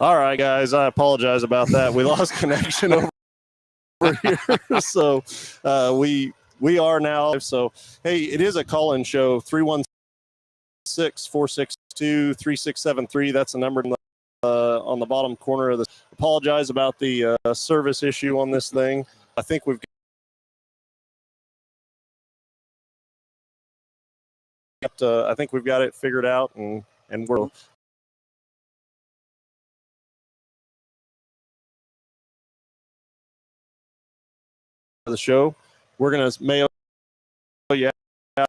All right, guys, I apologize about that. We lost connection over here. So we are now. So, hey, it is a call-in show, 316-462-3673. That's the number on the bottom corner of the. Apologize about the service issue on this thing. I think we've got it figured out, and we're the show. We're gonna mail you the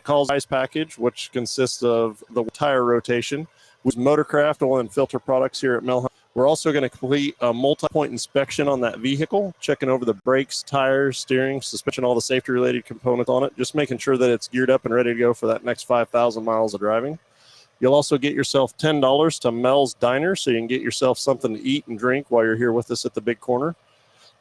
calls ice package, which consists of the tire rotation with Motorcraft oil and filter products here at Melham. We're also going to complete a multi-point inspection on that vehicle, checking over the brakes, tires, steering, suspension, all the safety-related components on it, just making sure that it's geared up and ready to go for that next 5,000 miles of driving. You'll also get yourself $10 to Mel's Diner, so you can get yourself something to eat and drink while you're here with us at the Big Corner.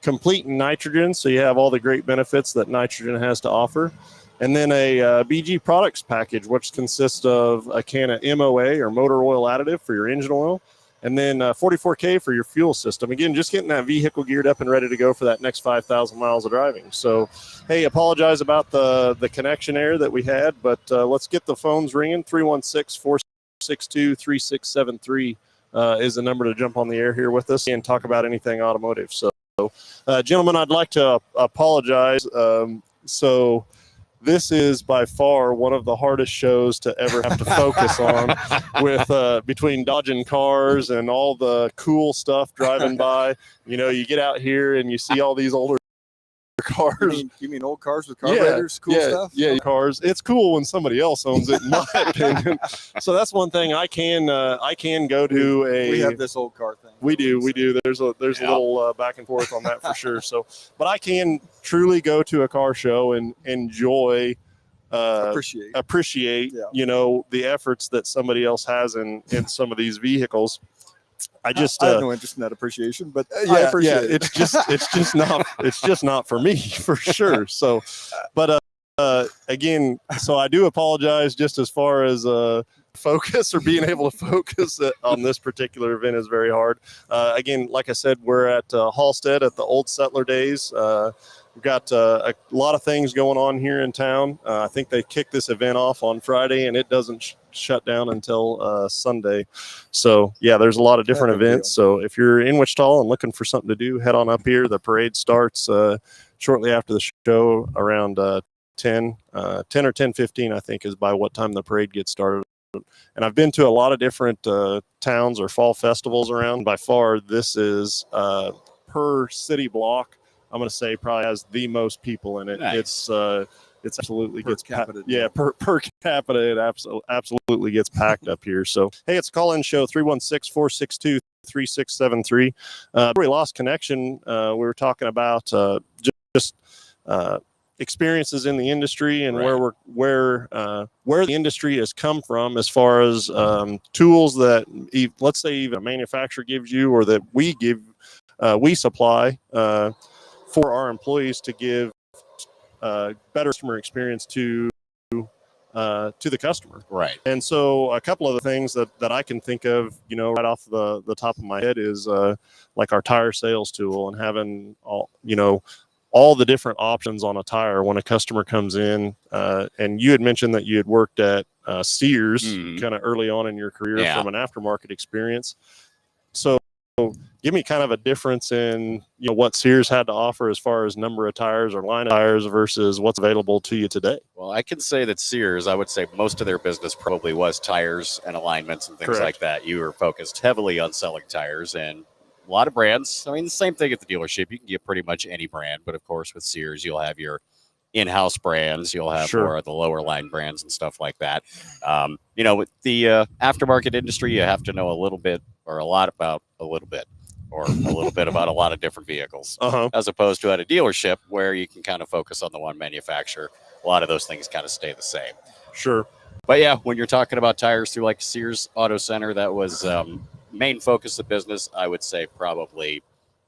Complete nitrogen, so you have all the great benefits that nitrogen has to offer. And then a BG products package, which consists of a can of MOA or motor oil additive for your engine oil, and then 44K for your fuel system. Again, just getting that vehicle geared up and ready to go for that next 5,000 miles of driving. So, hey, apologize about the connection error that we had, but let's get the phones ringing. 316-462-3673 is the number to jump on the air here with us and talk about anything automotive. So, gentlemen, I'd like to apologize. So this is by far one of the hardest shows to ever have to focus on with between dodging cars and all the cool stuff driving by. You know, you get out here and you see all these older cars. You mean old cars with carburetors, stuff? Yeah, cars. It's cool when somebody else owns it, in my opinion. So that's one thing I can go to a. We have this old car thing. We do. There's a little back and forth on that for sure. So, but I can truly go to a car show and enjoy, appreciate, you know, the efforts that somebody else has in some of these vehicles. I have no interest in that appreciation, but I appreciate it. It's just not for me for sure. So, but again, so I do apologize. Just as far as focus or being able to focus on this particular event is very hard. Again, like I said, we're at Halstead at the Old Settler Days. We've got a lot of things going on here in town. I think they kicked this event off on Friday, and it doesn't shut down until Sunday. So, yeah, there's a lot of different events. So if you're in Wichita and looking for something to do, head on up here. The parade starts shortly after the show around 10 or 10:15, I think, is by what time the parade gets started. And I've been to a lot of different towns or fall festivals around. By far, this is per city block, I'm going to say probably has the most people in it. Nice. It's absolutely gets capita. Per capita, it absolutely gets packed up here. So, hey, it's a call-in show, 316-462-3673. We lost connection. We were talking about just experiences in the industry and where the industry has come from as far as tools that let's say even a manufacturer gives you or that we supply for our employees to give better customer experience to the customer. Right. And so a couple of the things that I can think of, you know, right off the top of my head is like our tire sales tool and having all the different options on a tire when a customer comes in. And you had mentioned that you had worked at Sears kind of early on in your career from an aftermarket experience. So give me kind of a difference in, you know, what Sears had to offer as far as number of tires or line of tires versus what's available to you today. Well, I can say that Sears, I would say most of their business probably was tires and alignments and things like that. You were focused heavily on selling tires and a lot of brands. I mean, the same thing at the dealership. You can get pretty much any brand, but of course with Sears, you'll have your in-house brands. You'll have more of the lower line brands and stuff like that. You know, with the aftermarket industry, you have to know a little bit or a lot about a little bit or a little bit about a lot of different vehicles, as opposed to at a dealership where you can kind of focus on the one manufacturer. A lot of those things kind of stay the same. Sure. But yeah, when you're talking about tires through like Sears Auto Center, that was main focus of business. I would say probably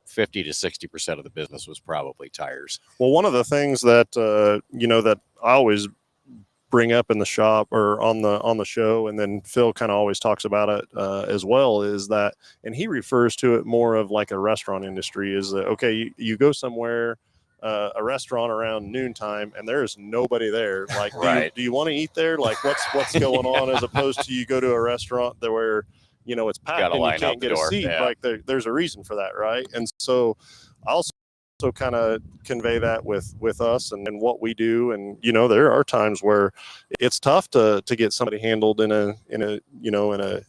50 to 60% of the business was probably tires. Well, one of the things that, you know, that I always bring up in the shop or on the show, and then Phil kind of always talks about it as well, is that, and he refers to it more of like a restaurant industry, is that, okay, you go somewhere, a restaurant around noontime, and there's nobody there. Like, do you want to eat there? Like, what's going on? As opposed to you go to a restaurant there where, you know, it's packed and you can't get a seat. Yeah. Like there's a reason for that, right? And so I also kind of convey that with us and what we do. And, you know, there are times where it's tough to get somebody handled in a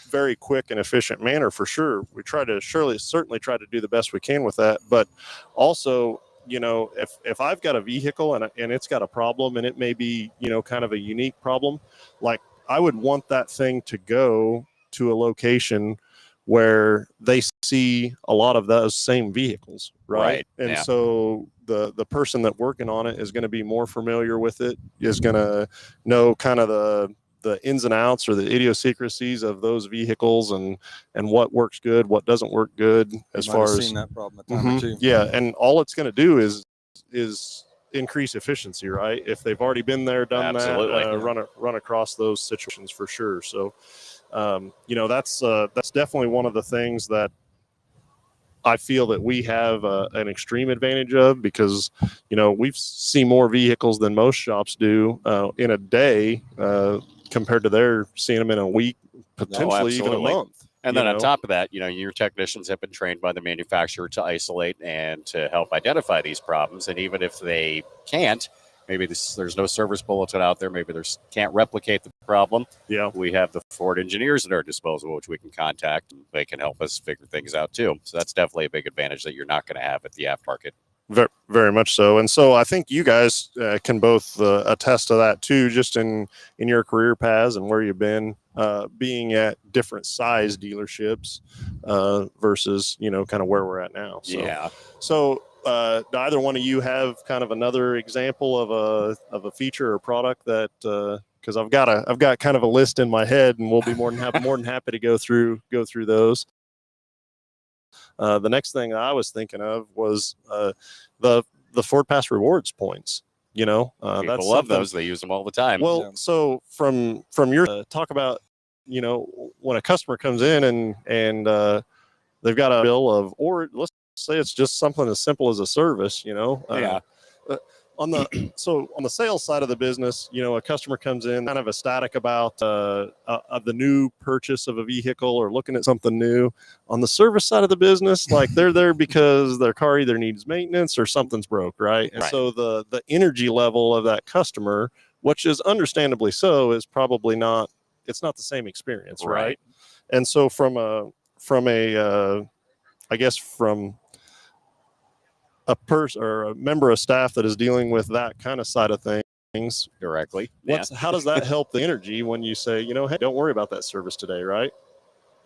very quick and efficient manner, for sure. We certainly try to do the best we can with that. But also, you know, if I've got a vehicle and it's got a problem, and it may be, you know, kind of a unique problem, like I would want that thing to go to a location where they see a lot of those same vehicles, right? And so the person that working on it is going to be more familiar with it, is going to know kind of the ins and outs or the idiosyncrasies of those vehicles, and what works good, what doesn't work good, as far as seen that problem a time or two. Yeah, and all it's going to do is increase efficiency, right? If they've already been there, done that, run across those situations, for sure. So, you know, that's definitely one of the things that I feel that we have an extreme advantage of, because, you know, we see more vehicles than most shops do in a day, compared to their seeing them in a week, potentially even a month. And then on top of that, you know, your technicians have been trained by the manufacturer to isolate and to help identify these problems. And even if they can't, maybe there's no service bulletin out there, maybe can't replicate the problem. Yeah, we have the Ford engineers at our disposal, which we can contact, and they can help us figure things out too. So that's definitely a big advantage that you're not going to have at the aftermarket. Very, very much so. And so I think you guys can both attest to that too, just in your career paths and where you've been, being at different size dealerships versus, you know, kind of where we're at now. So, yeah. So do either one of you have kind of another example of a feature or product that, because I've got kind of a list in my head, and we'll be more than happy to go through those. The next thing I was thinking of was the Ford Pass Rewards points. You know, people love those; they use them all the time. Well, so from your talk about, you know, when a customer comes in and they've got a bill of, or let's say it's just something as simple as a service. You know, on the sales side of the business, you know, a customer comes in kind of ecstatic about the new purchase of a vehicle or looking at something new. On the service side of the business, like they're there because their car either needs maintenance or something's broke, right? And so the energy level of that customer, which is understandably so, is probably not the same experience, right? And so from a person or a member of staff that is dealing with that kind of side of things directly, how does that help the energy when you say, you know, hey, don't worry about that service today, right?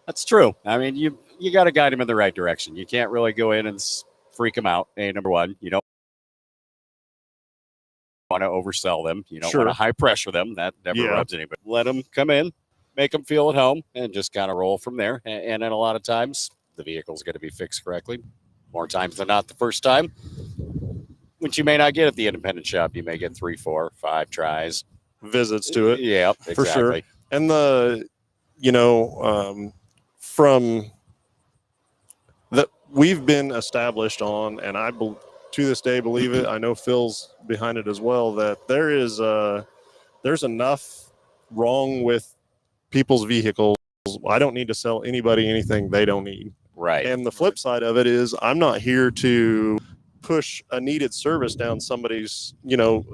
That's true. I mean, you got to guide them in the right direction. You can't really go in and freak them out. Number one, you don't want to oversell them. You don't want to high pressure them. That never rubs anybody. Let them come in, make them feel at home, and just kind of roll from there. And then a lot of times the vehicle's going to be fixed correctly. More times than not the first time, which you may not get at the independent shop. You may get 3, 4, 5 tries, visits to it. Yeah, exactly. For sure. And from that, we've been established on, and I to this day believe it. I know Phil's behind it as well, that there's enough wrong with people's vehicles. I don't need to sell anybody anything they don't need. Right. And the flip side of it is, I'm not here to push a needed service down somebody's, you know,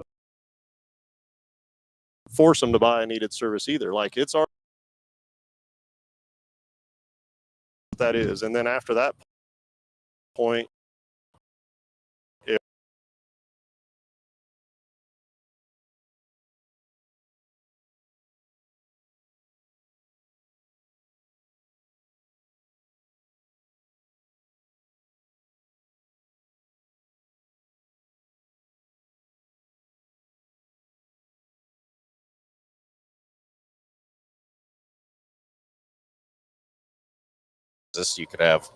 force them to buy a needed service either. Like, it's our, that is. And then after that point, you could have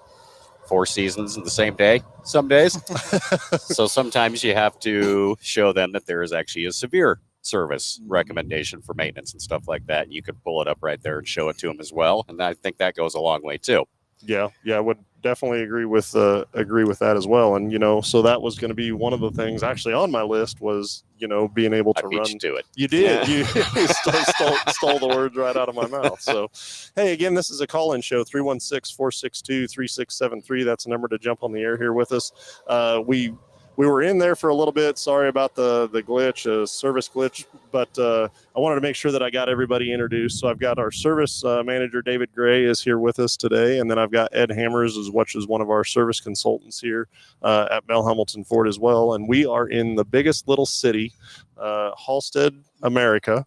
4 seasons in the same day some days. So sometimes you have to show them that there is actually a severe service recommendation for maintenance and stuff like that. You could pull it up right there and show it to them as well. And I think that goes a long way too. Yeah, I would definitely agree with that as well. And so that was going to be one of the things actually on my list was being able to run. You to it. You did. Yeah. You stole the words right out of my mouth. So, hey, again, this is a call-in show 316-462-3673. That's the number to jump on the air here with us. We were in there for a little bit. Sorry about the glitch, service glitch, but I wanted to make sure that I got everybody introduced. So I've got our service manager, David Gray, is here with us today. And then I've got Ed Hammers, which is one of our service consultants here at Bell Hamilton Ford as well. And we are in the biggest little city, Halstead, America.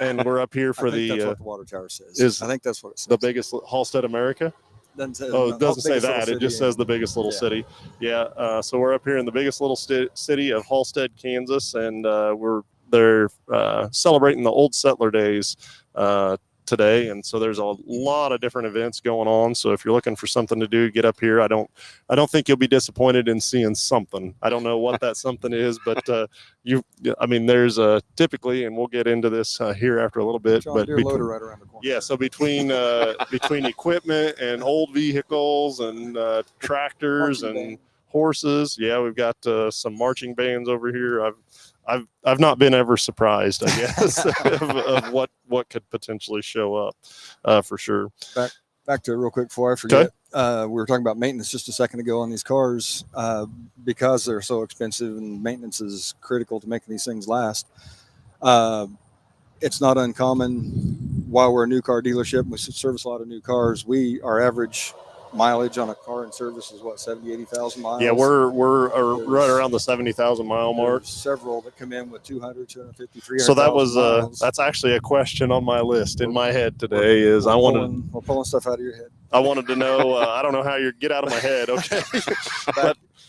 And we're up here for that's what the water tower says. I think that's what it says. The biggest Halstead, America? It doesn't say that. It just says the biggest little city. Yeah. So we're up here in the biggest little city of Halstead, Kansas, and they're celebrating the Old Settler Days today, and so there's a lot of different events going on. So if you're looking for something to do, get up here. I don't think you'll be disappointed in seeing something. I don't know what that something is, but there's typically, and we'll get into this here after a little bit. John Deere loader right around the corner. Yeah, so between equipment and old vehicles and tractors and horses, we've got some marching bands over here. I've not been ever surprised, I guess, of what could potentially show up for sure. Back to it real quick before I forget. We were talking about maintenance just a second ago on these cars because they're so expensive and maintenance is critical to making these things last. It's not uncommon while we're a new car dealership and we service a lot of new cars. Our average mileage on a car in service is 70,000-80,000 miles. Yeah, we're right around the 70,000 mile mark. There's several that come in with 200, 250, 300. So that was that's actually a question on my list in my head today. We're pulling stuff out of your head. I wanted to know. I don't know how you get out of my head. Okay.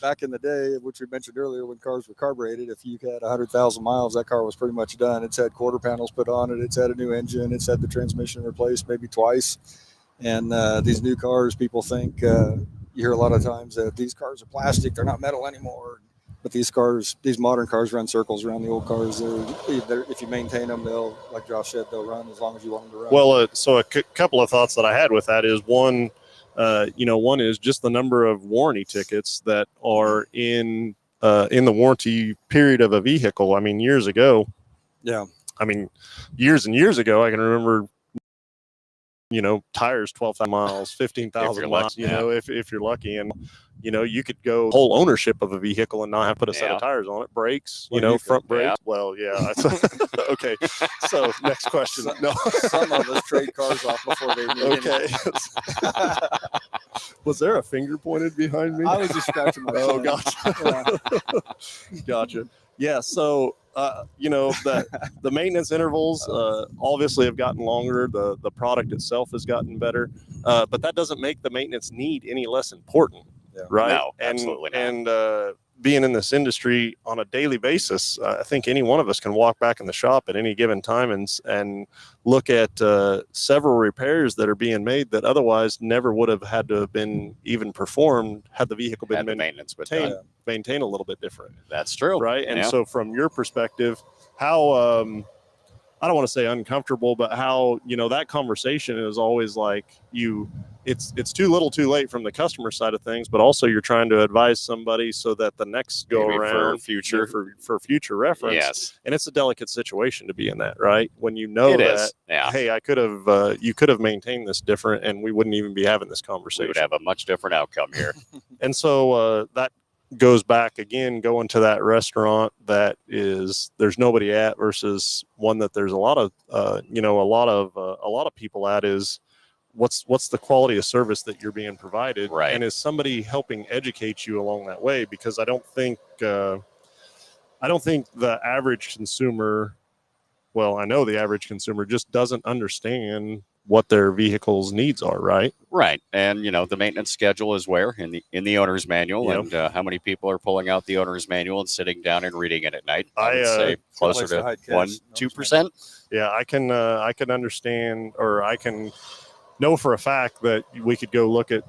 Back in the day, which we mentioned earlier, when cars were carbureted, if you had 100,000 miles, that car was pretty much done. It's had quarter panels put on it. It's had a new engine. It's had the transmission replaced maybe twice. And these new cars, people think, you hear a lot of times that these cars are plastic, they're not metal anymore. But these modern cars run circles around the old cars. If you maintain them, like Josh said, they'll run as long as you want them to run. Well, so a couple of thoughts that I had with that is one is just the number of warranty tickets that are in the warranty period of a vehicle. I mean, years and years ago, I can remember, tires 12,000 miles, 15,000 miles, if you're lucky. And, you could go whole ownership of a vehicle and not have to put a set of tires on it, brakes, front brakes. Yeah. Well, yeah. Okay. So next question. No. Some of us trade cars off before they need it. Was there a finger pointed behind me? I was just scratching my Oh, gotcha. Gotcha. Yeah. So, the maintenance intervals obviously have gotten longer. The product itself has gotten better, but that doesn't make the maintenance need any less important, right? No, absolutely not. And being in this industry on a daily basis, I think any one of us can walk back in the shop at any given time and look at several repairs that are being made that otherwise never would have had to have been even performed had the vehicle been maintained a little bit different. That's true. Right. And so from your perspective, how, I don't want to say uncomfortable, but how, that conversation is always like it's too little too late from the customer side of things, but also you're trying to advise somebody so that the next go around for future reference. Yes. And it's a delicate situation to be in that, right? When hey, you could have maintained this different and we wouldn't even be having this conversation. We would have a much different outcome here. And so that goes back again, going to that restaurant that there's nobody at versus one that there's a lot of people at is what's the quality of service that you're being provided, right? And is somebody helping educate you along that way? Because I don't think the average consumer, well, I know the average consumer just doesn't understand what their vehicle's needs are, right? Right. And, the maintenance schedule is where? In the owner's manual. Yep. And how many people are pulling out the owner's manual and sitting down and reading it at night? I would say closer to 1-2%. Yeah, I can understand, or I can know for a fact that we could go look at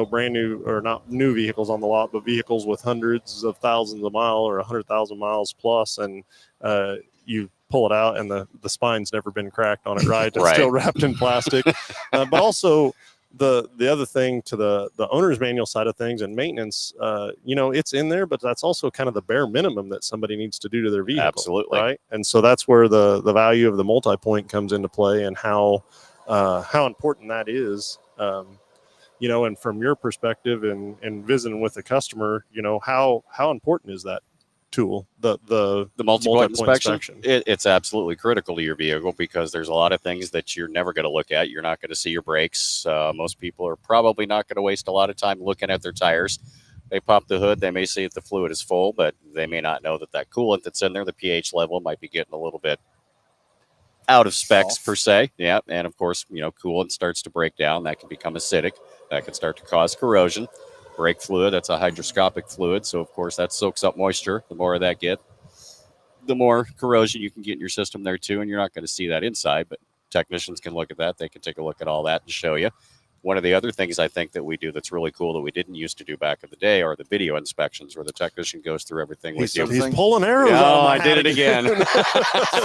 brand new, or not new vehicles on the lot, but vehicles with hundreds of thousands of miles or 100,000 miles plus, and you pull it out and the spine's never been cracked on it, right? It's still wrapped in plastic. But also the other thing to the owner's manual side of things and maintenance, it's in there, but that's also kind of the bare minimum that somebody needs to do to their vehicle. Absolutely. Right. And so that's where the value of the multi-point comes into play, and how important that is. And from your perspective and visiting with the customer, how important is that tool, the multi-point inspection? It's absolutely critical to your vehicle, because there's a lot of things that you're never going to look at. You're not going to see your brakes. Most people are probably not going to waste a lot of time looking at their tires. They pop the hood, they may see if the fluid is full, but they may not know that coolant that's in there, the pH level, might be getting a little bit out of specs per se. Yeah. And of course, coolant starts to break down. That can become acidic. That can start to cause corrosion. Brake fluid, that's a hydroscopic fluid. So of course that soaks up moisture. The more of that the more corrosion you can get in your system there too. And you're not going to see that inside, but technicians can look at that. They can take a look at all that and show you. One of the other things I think that we do that's really cool that we didn't used to do back in the day are the video inspections, where the technician goes through everything with you. He's pulling arrows. Oh, I did it again.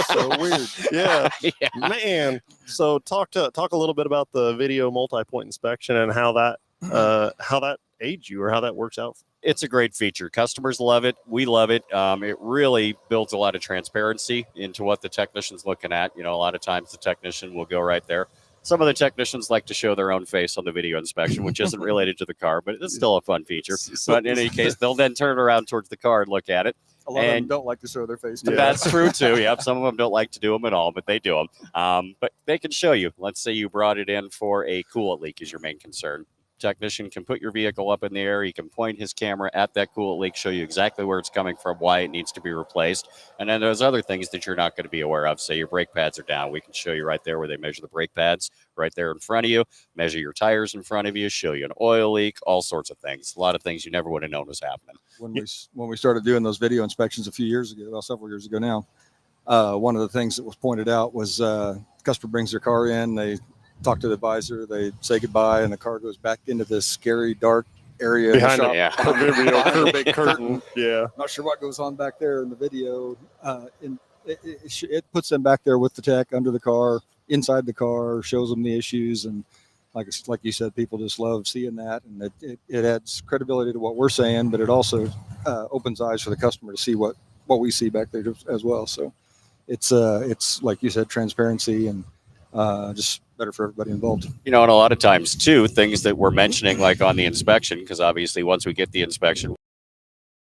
So weird. Yeah. Man. So talk a little bit about the video multi-point inspection and how that aids you, or how that works out. It's a great feature. Customers love it. We love it. It really builds a lot of transparency into what the technician's looking at. A lot of times the technician will go right there. Some of the technicians like to show their own face on the video inspection, which isn't related to the car, but it's still a fun feature. But in any case, they'll then turn around towards the car and look at it. A lot of them don't like to show their face. Yeah. That's true too. Yep. Some of them don't like to do them at all, but they do them. But they can show you. Let's say you brought it in for a coolant leak is your main concern. Technician can put your vehicle up in the air. He can point his camera at that coolant leak, show you exactly where it's coming from, why it needs to be replaced. And then there's other things that you're not going to be aware of. Say your brake pads are down. We can show you right there where they measure the brake pads right there in front of you, measure your tires in front of you, show you an oil leak, all sorts of things. A lot of things you never would have known was happening. When we started doing those video inspections a few years ago, well, several years ago now, one of the things that was pointed out was customer brings their car in, they talk to the advisor, they say goodbye, and the car goes back into this scary dark area behind of the shop. proverbial big curtain. Yeah. Not sure what goes on back there in the video. It puts them back there with the tech under the car, inside the car, shows them the issues, and like you said, people just love seeing that, and it adds credibility to what we're saying, but it also opens eyes for the customer to see what we see back there as well. So it's like you said, transparency, and just better for everybody involved. And a lot of times too, things that we're mentioning, like on the inspection, because obviously once we get the inspection,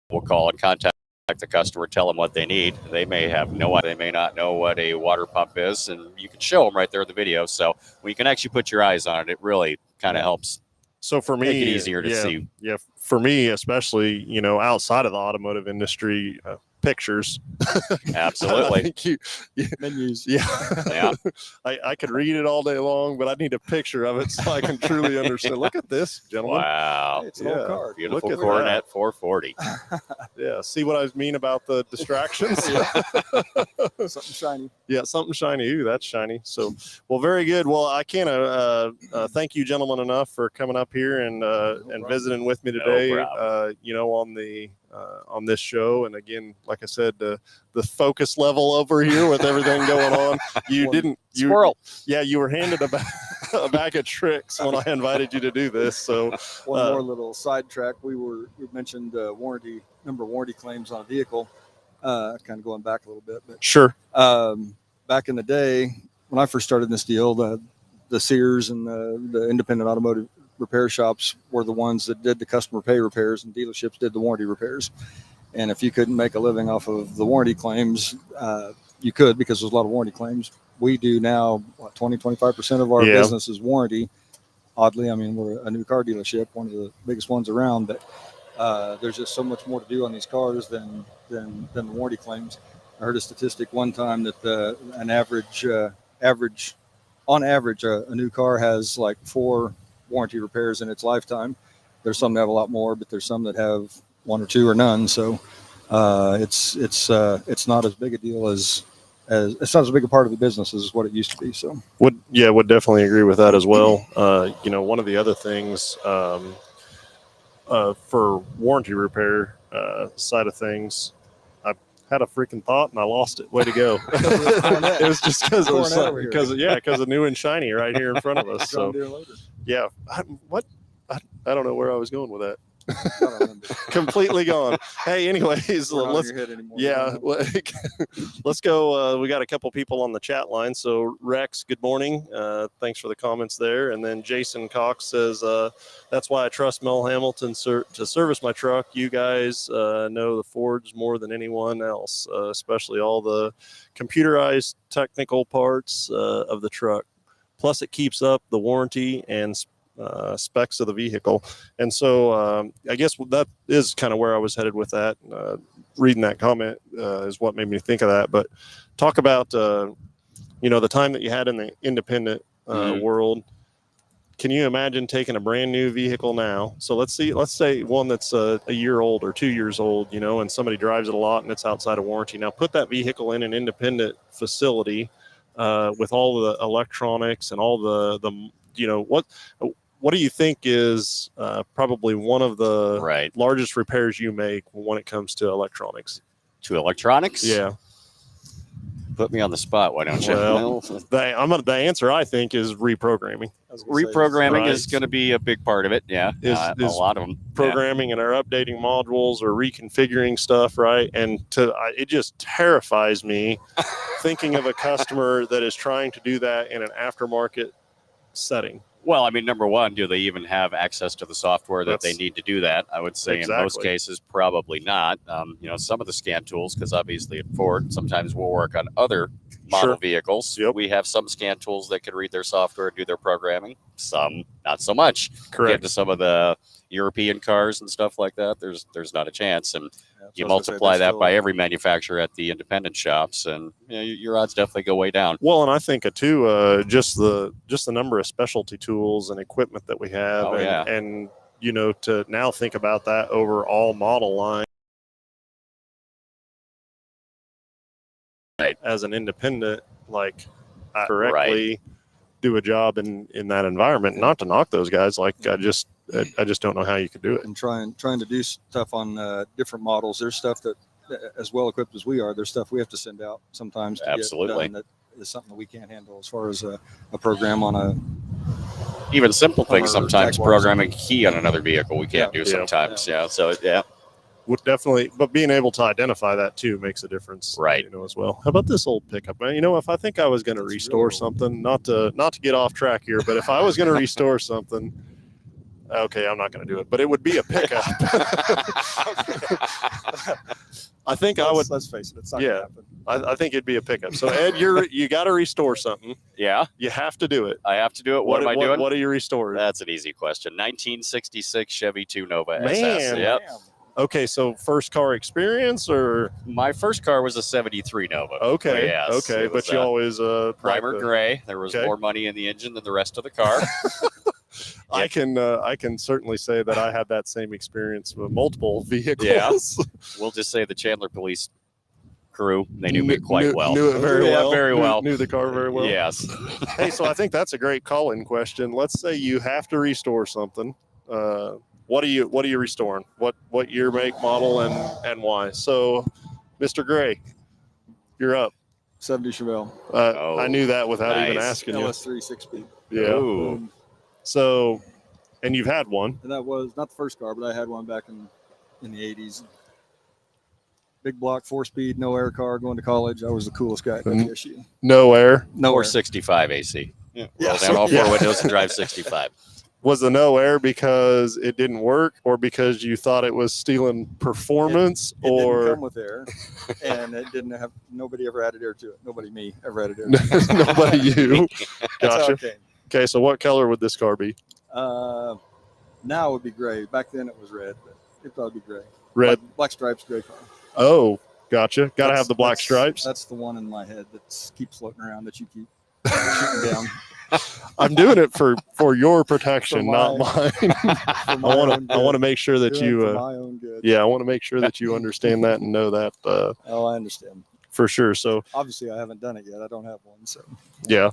we'll call and contact the customer, tell them what they need. They may have they may not know what a water pump is, and you can show them right there in the video. So when you can actually put your eyes on it, it really kind of helps. So for me, make it easier to see. Yeah, for me especially, outside of the automotive industry, pictures. Absolutely. I think menus. Yeah. I could read it all day long, but I need a picture of it so I can truly understand. Look at this, gentlemen. Wow. It's an old car. Beautiful Look at Coronet 440. Yeah. See what I mean about the distractions? Something shiny. Yeah, something shiny. Ooh, that's shiny. So, well, very good. Well, I can't thank you, gentlemen, enough for coming up here and visiting with me today. On this show, and again, like I said, the focus level over here with everything going on. Squirrel. Yeah, you were handed a bag of tricks when I invited you to do this. So one more little sidetrack. We mentioned warranty claims on a vehicle. Kind of going back a little bit, but sure. Back in the day when I first started in this deal, the Sears and the independent automotive repair shops were the ones that did the customer pay repairs, and dealerships did the warranty repairs. And if you couldn't make a living off of the warranty claims, you could, because there's a lot of warranty claims. We do now 25% of our business is warranty. Oddly, I mean, we're a new car dealership, one of the biggest ones around, but there's just so much more to do on these cars than the warranty claims. I heard a statistic one time that on average a new car has like 4 warranty repairs in its lifetime. There's some that have a lot more, but there's some that have 1 or 2 or none. So it's not as big a deal as it's not as big a part of the business as what it used to be. So Would definitely agree with that as well. One of the other things for warranty repair side of things, I had a freaking thought and I lost it. Way to go! It was just because it was because of new and shiny right here in front of us. So yeah, I don't know where I was going with that. Completely gone. Hey, anyways, let's go. We got a couple people on the chat line. So Rex, good morning. Thanks for the comments there. And then Jason Cox says, that's why I trust Mel Hamilton to service my truck. You guys know the Fords more than anyone else, especially all the computerized technical parts of the truck. Plus it keeps up the warranty and specs of the vehicle. And so I guess that is kind of where I was headed with that. Reading that comment is what made me think of that. But talk about the time that you had in the independent world. Can you imagine taking a brand new vehicle now? So let's say one that's a year old or 2 years old, and somebody drives it a lot and it's outside of warranty. Now put that vehicle in an independent facility with all the electronics and all the what do you think is probably one of the largest repairs you make when it comes to electronics? To electronics? Yeah. Put me on the spot. Why don't you? Well, the answer I think is reprogramming. Reprogramming is going to be a big part of it. Yeah. Is a lot of them. Programming and our updating modules or reconfiguring stuff, right? And it just terrifies me thinking of a customer that is trying to do that in an aftermarket setting. Well, I mean, number one, do they even have access to the software that they need to do that? I would say in most cases, probably not. Some of the scan tools, because obviously at Ford, sometimes we'll work on other model vehicles. Yep. We have some scan tools that can read their software and do their programming. Some, not so much. Correct. Get to some of the European cars and stuff like that, there's not a chance. And you multiply that by every manufacturer at the independent shops, and your odds definitely go way down. Well, and I think too, just the number of specialty tools and equipment that we have, and to now think about that over all model line as an independent, like correctly do a job in that environment. Not to knock those guys, I just don't know how you could do it. And trying to do stuff on different models. There's stuff that, as well equipped as we are, there's stuff we have to send out sometimes to get done that is something that we can't handle as far as a program on even simple things. Sometimes programming a key on another vehicle we can't do sometimes. So would definitely, but being able to identify that too makes a difference, right? As well. How about this old pickup, man? If I think I was going to restore something, not to get off track here, but if I was going to restore something. Okay, I'm not going to do it, but it would be a pickup. I think I would. Let's face it, it's not going to happen. I think it'd be a pickup. So Ed, you got to restore something. Yeah, you have to do it. I have to do it. What am I doing? What are you restoring? That's an easy question. 1966 Chevy 2 Nova Man, SS. Yep. Okay, so first car experience, or my first car was a 73 Nova. Okay, yes, okay, but you always primer gray. There was more money in the engine than the rest of the car. I can certainly say that I had that same experience with multiple vehicles. Yeah. We'll just say the Chandler police crew, they knew me quite well. Knew it very well. Very well. Knew the car very well. Yes. Hey, so I think that's a great call-in question. Let's say you have to restore something. What are you restoring? What year, make, model, and why? So, Mr. Gray, you're up. 70 Chevelle. I knew that without even asking you. LS3 6-speed. Yeah. So, and you've had one. And that was not the first car, but I had one back in the 80s. Big block, 4-speed, no air car, going to college. I was the coolest guy at WSU. No air? No or air. 65 AC. Roll down all four windows and drive 65. Was the no air because it didn't work, or because you thought it was stealing performance, it or didn't come with air, and it didn't have. Nobody ever added air to it. Nobody, me, ever added air to it. Nobody, you. That's how Gotcha. it came. Okay, so what color would this car be? Now it would be gray. Back then it was red, but it'd probably be gray. Red. Black stripes, gray car. Oh, gotcha. Got to have the black stripes. That's the one in my head that keeps floating around that you keep shooting down. I'm doing it for your protection, not mine. I want to make sure that for my own good. Yeah, I want to make sure that you understand that and know that. Oh, I understand. for sure. So Obviously, I haven't done it yet. I don't have one. So yeah.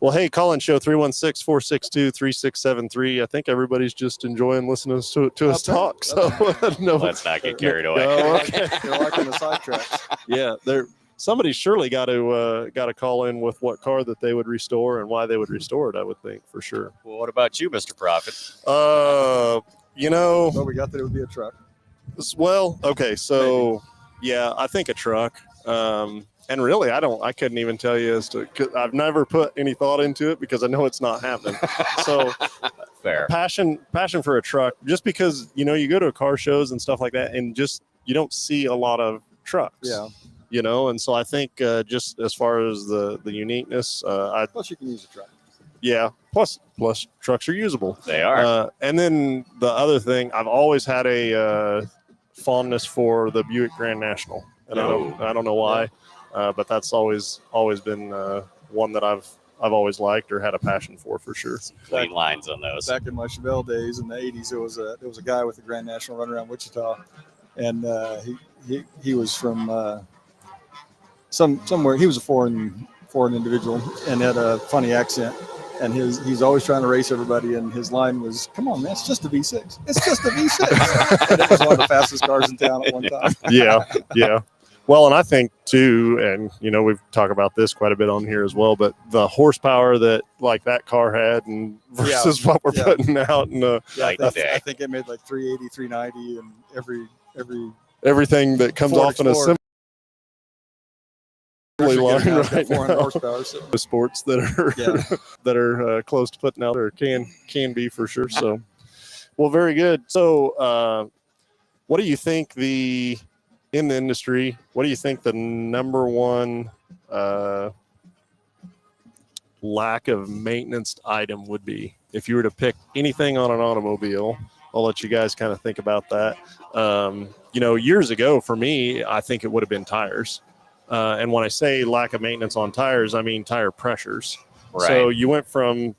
Well, hey, call-in show 316-462-3673. I think everybody's just enjoying listening to us talk. So no, Let's not get carried away. No, okay. they're liking the sidetracks. Yeah, somebody surely got to call in with what car that they would restore and why they would restore it. I would think for sure. Well, what about you, Mr. Prophet? You know, Well, we got that it would be a truck. well, okay, so yeah, I think a truck. And really, I couldn't even tell you as to. 'Cause I've never put any thought into it because I know it's not happening. So Fair. passion for a truck, just because you go to car shows and stuff like that, and just you don't see a lot of trucks. Yeah. And so I think just as far as the uniqueness, Plus, you can use a truck. yeah. Plus trucks are usable. They are. And then the other thing, I've always had a fondness for the Buick Grand National, and I don't know why, but that's always been one that I've always liked or had a passion for sure. Clean lines on those. Back in my Chevelle days in the '80s, there was a guy with a Grand National running around Wichita, and he was from somewhere. He was a foreign individual and had a funny accent. And he's always trying to race everybody, and his line was, "Come on, man, it's just a V6. It's just a V6." And it was one of the fastest cars in town at one time. Yeah. Well, and I think too, and we've talked about this quite a bit on here as well, but the horsepower that like that car had, and versus what we're putting out, and I think it made like 380, 390, and everything that comes Ford off in a Explorer. assembly line Now it's got right 400 now. horsepower. So. The sports that are close to putting out, or can be for sure. So, well, very good. So, what do you think in the industry? What do you think the number one lack of maintenance item would be if you were to pick anything on an automobile? I'll let you guys kind of think about that. Years ago for me, I think it would have been tires. And when I say lack of maintenance on tires, I mean tire pressures. Right. So you went from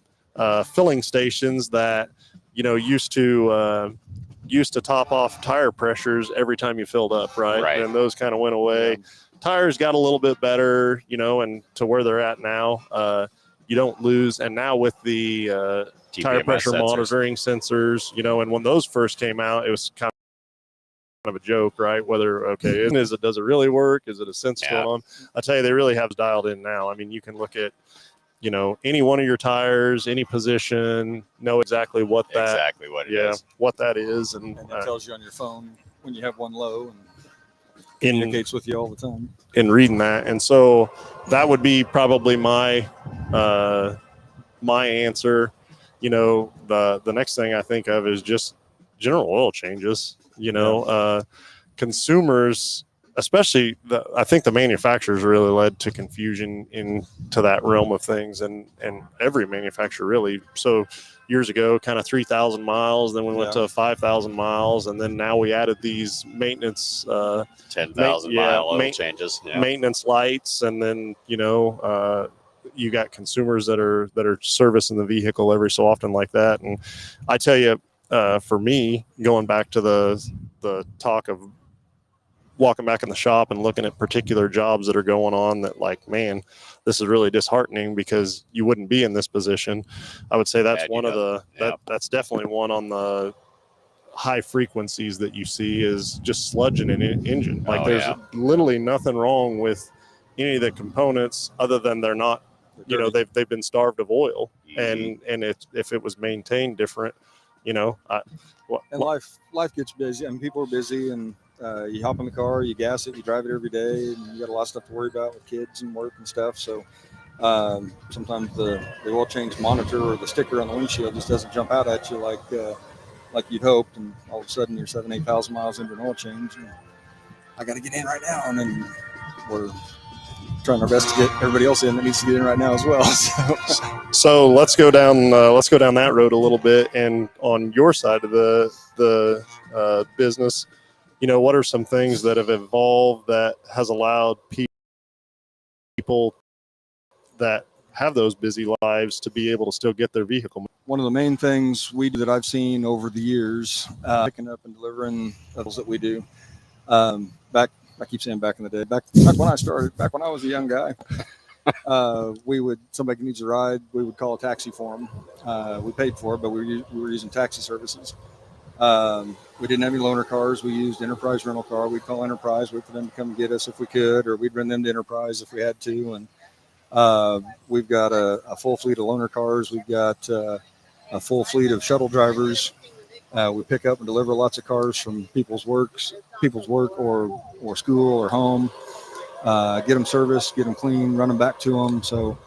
filling stations that used to top off tire pressures every time you filled up, right? And those kind of went away. Yeah. Tires got a little bit better, and to where they're at now, you don't lose. And now with the tire pressure monitoring sensors, and when those first came out, it was kind of a joke, right? Whether does it really work? Is it a sense going on? I tell you, they really have dialed in now. I mean, you can look at any one of your tires, any position, know exactly what that is, and it tells you on your phone when you have one low, and communicates with you all the time. In reading that, and so that would be probably my answer. The next thing I think of is just general oil changes. Consumers, especially I think the manufacturers really led to confusion into that realm of things, and every manufacturer really. So years ago, kind of 3,000 miles, then we went to 5,000 miles, and then now we added these maintenance 10,000 mile oil changes, maintenance lights, and then you got consumers that are servicing the vehicle every so often like that. And I tell you, for me, going back to the talk of walking back in the shop and looking at particular jobs that are going on, that like, man, this is really disheartening because you wouldn't be in this position. I would say that's that's definitely one on the high frequencies that you see is just sludging an engine. Like there's literally nothing wrong with any of the components other than they're not, they've been starved of oil. Mm-hmm. And if it was maintained different, life gets busy. I mean, people are busy, and you hop in the car, you gas it, you drive it every day, and you got a lot of stuff to worry about with kids and work and stuff. So sometimes the oil change monitor or the sticker on the windshield just doesn't jump out at you like you'd hoped, and all of a sudden you're 7,000-8,000 miles into an oil change, and I got to get in right now, and then we're trying our best to get everybody else in that needs to get in right now as well. So let's go down that road a little bit. And on your side of the business, what are some things that have evolved that has allowed people that have those busy lives to be able to still get their vehicle? One of the main things we do that I've seen over the years, picking up and delivering vehicles that we do, back I keep saying back in the day, back when I started, back when I was a young guy, somebody needs a ride, we would call a taxi for them. We paid for it, but we were using taxi services. We didn't have any loaner cars. We used Enterprise rental car. We'd call Enterprise, wait for them to come get us if we could, or we'd run them to Enterprise if we had to. And we've got a full fleet of loaner cars. We've got a full fleet of shuttle drivers. We pick up and deliver lots of cars from people's work or school or home. Get them serviced, get them clean, run them back to them. So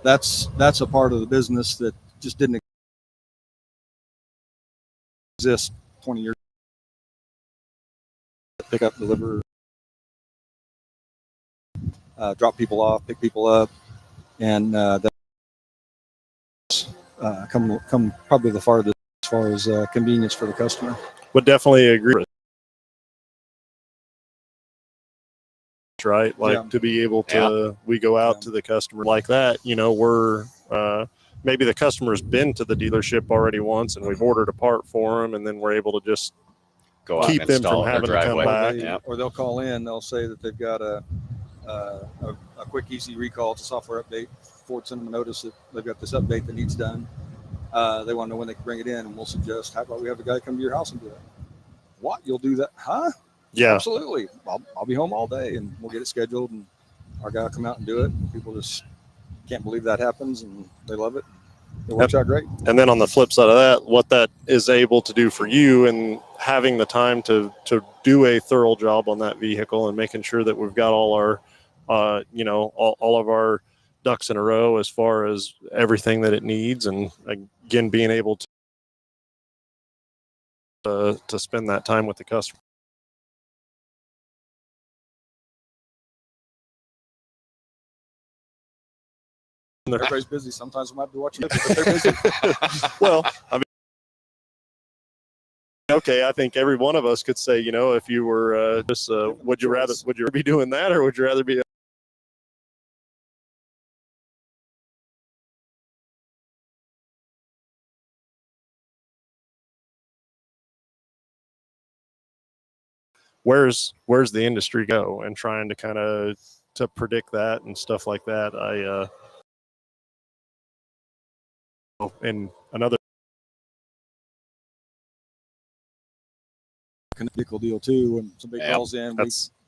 that's a part of the business that just didn't exist 20 years ago. Pick up, deliver, drop people off, pick people up, and that's come probably the farthest as far as convenience for the customer. Would definitely agree. Right, like to be able to, we go out to the customer like that. You know, we're maybe the customer's been to the dealership already once, and we've ordered a part for them, and then we're able to just go out keep and them from install it in having their to come driveway. back. Or they'll call in. They'll say that they've got a quick, easy recall. It's a software update. Ford sent them a notice that they've got this update that needs done. They want to know when they can bring it in, and we'll suggest, how about we have the guy come to your house and do it? What? You'll do that? Huh? Yeah, Absolutely. I'll be home all day, and we'll get it scheduled, and our guy will come out and do it. People just can't believe that happens, and they love it. It works out great. and then on the flip side of that, what that is able to do for you, and having the time to do a thorough job on that vehicle, and making sure that we've got all our all of our ducks in a row as far as everything that it needs, and again being able to spend that time with the customer. Everybody's busy. Sometimes we might be watching it, but they're busy. Well, I mean, okay, I think every one of us could say, you know, if you were would you be doing that, or would you rather be? Where's the industry go, and trying to kind of to predict that and stuff like that. And another vehicle deal too. When somebody calls in,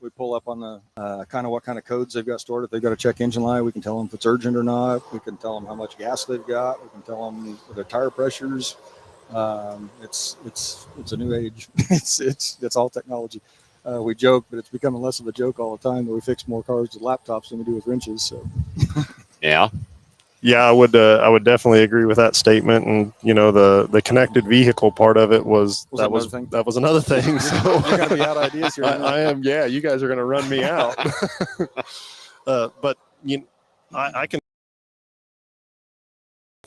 we pull up on the kind of what kind of codes they've got stored. If they've got a check engine light, we can tell them if it's urgent or not. We can tell them how much gas they've got. We can tell them their tire pressures. It's a new age. It's all technology. We joke, but it's becoming less of a joke all the time that we fix more cars with laptops than we do with wrenches. So yeah, I would definitely agree with that statement. And you know, the connected vehicle part of it was another thing. So you're gonna be out of ideas here. I am. Yeah, you guys are gonna run me out. But I can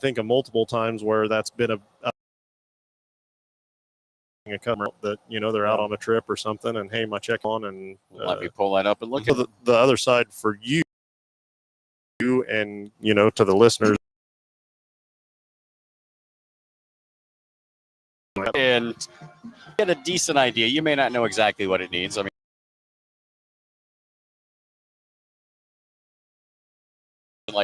think of multiple times where that's been a customer that, you know, they're out on a trip or something, and hey, my check on, and let me pull that up and look at the other side for you, and you know, to the listeners, and get a decent idea. You may not know exactly what it needs. I mean,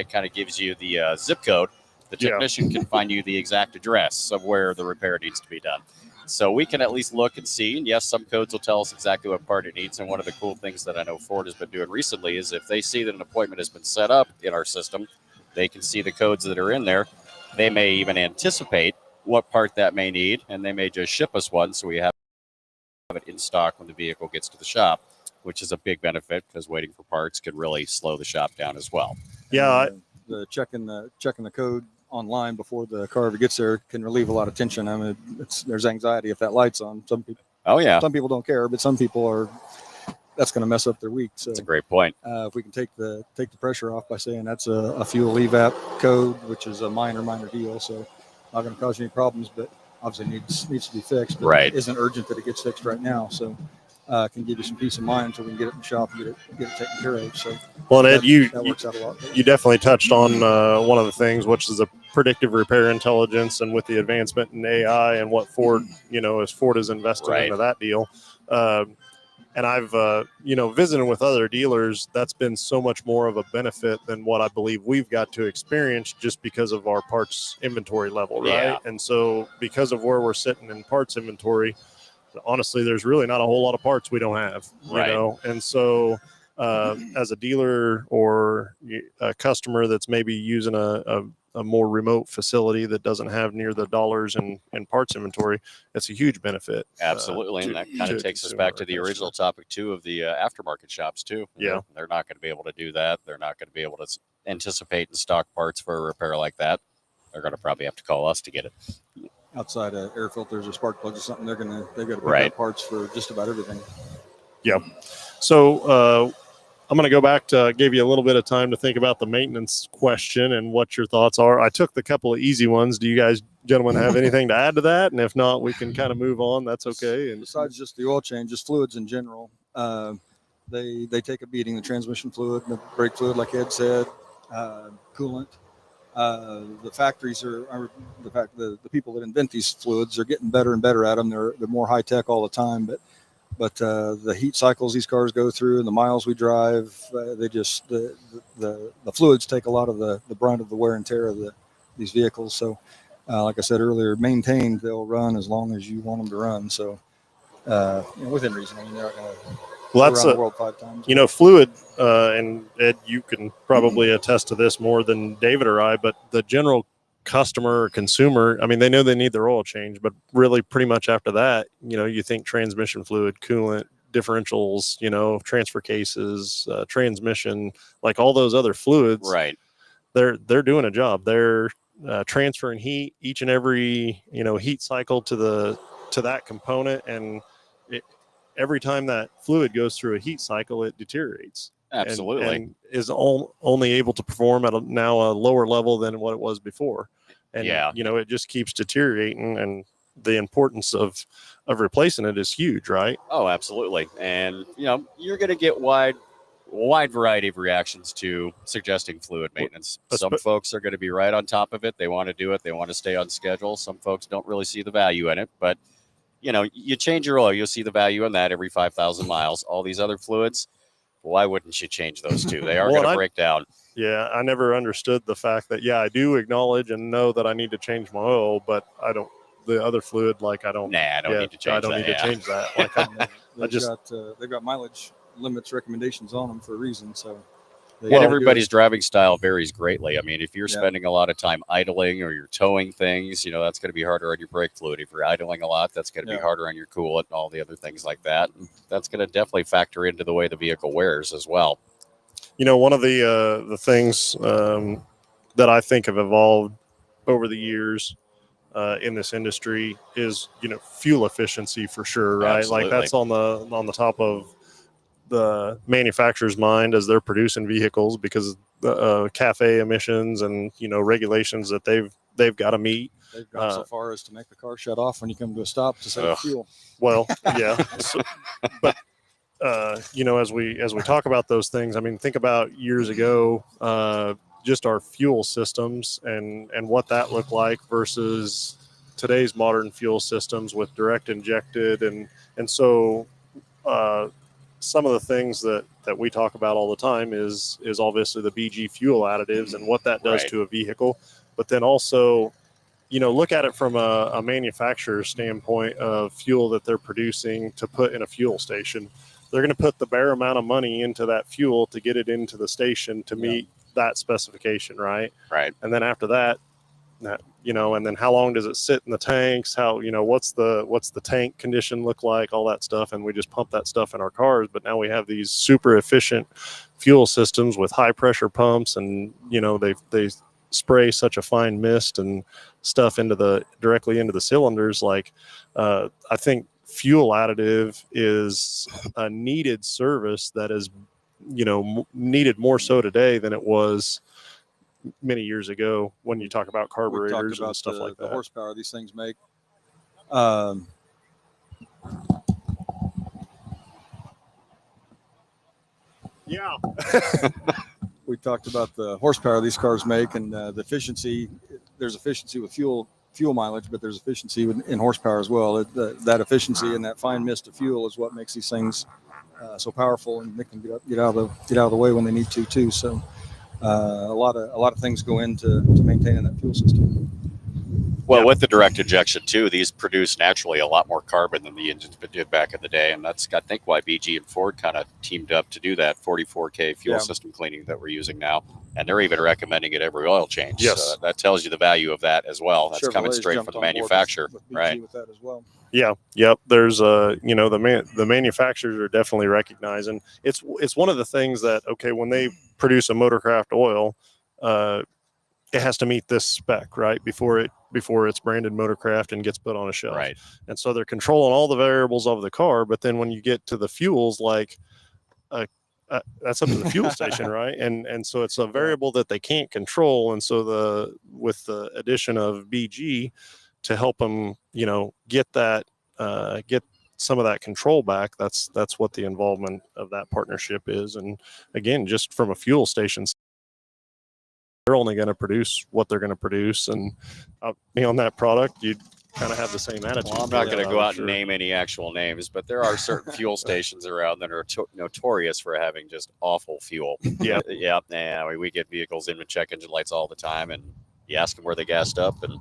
kind of gives you the zip code. The technician can find you the exact address of where the repair needs to be done. So we can at least look and see. And yes, some codes will tell us exactly what part it needs. And one of the cool things that I know Ford has been doing recently is if they see that an appointment has been set up in our system, they can see the codes that are in there. They may even anticipate what part that may need, and they may just ship us one so we have it in stock when the vehicle gets to the shop, which is a big benefit because waiting for parts could really slow the shop down as well. Yeah, the checking the code online before the car ever gets there can relieve a lot of tension. I mean, there's anxiety if that light's on. Some people, some people don't care, but some people that's going to mess up their week. So that's a great point. If we can take the pressure off by saying that's a fuel evap code, which is a minor deal, so not going to cause you any problems, but obviously needs to be fixed. But it isn't urgent that it gets fixed right now, so can give you some peace of mind until we can get it in the shop and get it taken care of. So well, Ed, that works out a lot. You definitely touched on one of the things, which is a predictive repair intelligence, and with the advancement in AI and what Ford, as Ford has invested into that deal. and I've visiting with other dealers, that's been so much more of a benefit than what I believe we've got to experience just because of our parts inventory level, right? Yeah. And so because of where we're sitting in parts inventory, honestly, there's really not a whole lot of parts we don't have, Right. and so as a dealer or a customer that's maybe using a more remote facility that doesn't have near the dollars in parts inventory, it's a huge benefit. Absolutely. And that kind of takes us back to the original topic too of the aftermarket shops too. Yeah. They're not going to be able to do that. They're not going to be able to anticipate and stock parts for a repair like that. They're going to probably have to call us to get it. Outside of air filters or spark plugs or something, they've got to pick Right. up parts for just about everything. Yeah. So I'm going to go back to gave you a little bit of time to think about the maintenance question and what your thoughts are. I took the couple of easy ones. Do you guys, gentlemen, have anything to add to that? And if not, we can kind of move on. That's okay. And Besides just the oil change, just fluids in general, they take a beating. The transmission fluid, the brake fluid, like Ed said, coolant. The factories are the people that invent these fluids are getting better and better at them. They're more high tech all the time, but the heat cycles these cars go through and the miles we drive, they just the fluids take a lot of the brunt of the wear and tear of these vehicles. So, like I said earlier, maintained, they'll run as long as you want them to run. So, within reason. I mean, they're not going to well, go that's around the world 5 times. fluid, and Ed, you can probably attest to this more than David or I, but the general customer or consumer, I mean, they know they need their oil change, but really pretty much after that, you think transmission fluid, coolant, differentials, transfer cases, transmission, like all those other fluids, Right. they're doing a job. They're transferring heat each and every, heat cycle to that component. And every time that fluid goes through a heat cycle, it deteriorates. Absolutely. And is only able to perform at now a lower level than what it was before. And, Yeah. it just keeps deteriorating, and the importance of replacing it is huge, right? Oh, absolutely. And, you're going to get wide variety of reactions to suggesting fluid maintenance. Some folks are going to be right on top of it. They want to do it. They want to stay on schedule. Some folks don't really see the value in it, but you change your oil, you'll see the value in that every 5,000 miles. All these other fluids, why wouldn't you change those two? They are going to break down. Yeah, I never understood the fact that, I do acknowledge and know that I need to change my oil, but I don't, the other fluid, like I don't. Nah, I don't need to change that. I don't need to change that. Like they've got mileage limits recommendations on them for a reason. So, and everybody's driving style varies greatly. I mean, if you're spending a lot of time idling or you're towing things, that's going to be harder on your brake fluid. If you're idling a lot, that's going to be harder on your coolant and all the other things like that. And that's going to definitely factor into the way the vehicle wears as well. One of the things that I think have evolved over the years in this industry is, fuel efficiency for sure, right? Absolutely. Like that's on the top of the manufacturer's mind as they're producing vehicles, because CAFE emissions and regulations that they've got to meet. They've gone so far as to make the car shut off when you come to a stop to save fuel. Well, yeah, but as we talk about those things, I mean, think about years ago, just our fuel systems and what that looked like versus today's modern fuel systems with direct injected, and so. Some of the things that we talk about all the time is obviously the BG fuel additives and what that does to a vehicle, but then also, look at it from a manufacturer standpoint of fuel that they're producing to put in a fuel station. They're going to put the bare amount of money into that fuel to get it into the station to meet that specification, right? Right. And then after that, and then how long does it sit in the tanks? How, what's the tank condition look like? All that stuff. And we just pump that stuff in our cars. But now we have these super efficient fuel systems with high pressure pumps, and, they spray such a fine mist and stuff directly into the cylinders. Like, I think fuel additive is a needed service that is, needed more so today than it was many years ago when you talk about carburetors and stuff like that. The horsepower these things make. Yeah. We talked about the horsepower these cars make and the efficiency. There's efficiency with fuel mileage, but there's efficiency in horsepower as well. That efficiency and that fine mist of fuel is what makes these things so powerful, and they can get out of the way when they need to too. So a lot of things go into maintaining that fuel system. Well, Yeah. with the direct injection too, these produce naturally a lot more carbon than the engines did back in the day, and that's I think why BG and Ford kind of teamed up to do that 44K fuel Yeah. system cleaning that we're using now, and they're even recommending it every oil change. Yes. So that tells you the value of that as well. That's coming Chevrolet's straight jumped from the on board manufacturer, with BG right? with that as well. Yeah, yep. There's the manufacturers are definitely recognizing it's one of the things that, okay, when they produce a Motorcraft oil, it has to meet this spec, right, before it's branded Motorcraft and gets put on a shelf. Right. And so they're controlling all the variables of the car, but then when you get to the fuels, like that's up to the fuel station, right? And so it's a variable that they can't control, and so with the addition of BG to help them, get that get some of that control back, that's what the involvement of that partnership is. And again, just from a fuel station, they're only going to produce what they're going to produce, and on that product, you kind of have the same attitude. Well, I'm not going to go out sure. and name any actual names, but there are certain fuel stations around that are notorious for having just awful fuel. Yeah. Yeah. We get vehicles in with check engine lights all the time, and you ask them where they gassed up, and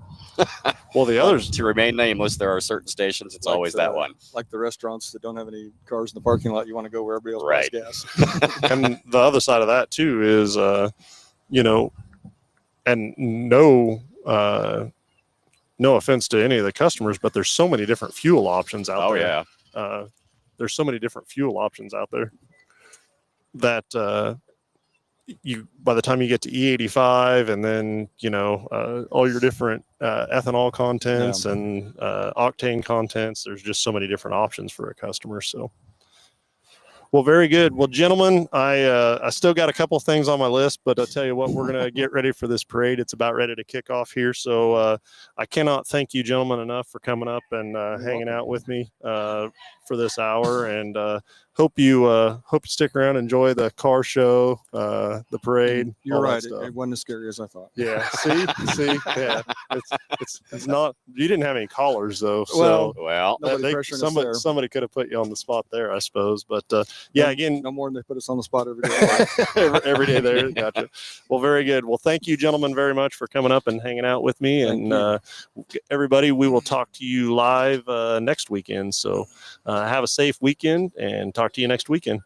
Well, the others, to remain nameless, there are certain stations. It's always that one. Like the restaurants that don't have any cars in the parking lot, you want to go where everybody else Right. buys gas. and the other side of that too is, and no offense to any of the customers, but there's so many different fuel options out there. Yeah. There's so many different fuel options out there that by the time you get to E85 and then all your different ethanol contents and octane contents, there's just so many different options for a customer. So, well, very good. Well, gentlemen, I still got a couple things on my list, but I'll tell you what, we're going to get ready for this parade. It's about ready to kick off here. So I cannot thank you gentlemen enough for coming up and hanging out with me for this hour, and hope you stick around, enjoy the car show, the parade. You're all that right. stuff. It wasn't as scary as I thought. Yeah. See, yeah. It's not. You didn't have any callers though, so Well, Nobody pressuring us there. somebody could have put you on the spot there, I suppose. But yeah, again, No more than they put us on the spot every day. every day there. Gotcha. Well, very good. Well, thank you, gentlemen, very much for coming up and hanging out with me. Thank And everybody, we will talk to you live next weekend. So have a safe weekend, and talk to you next weekend.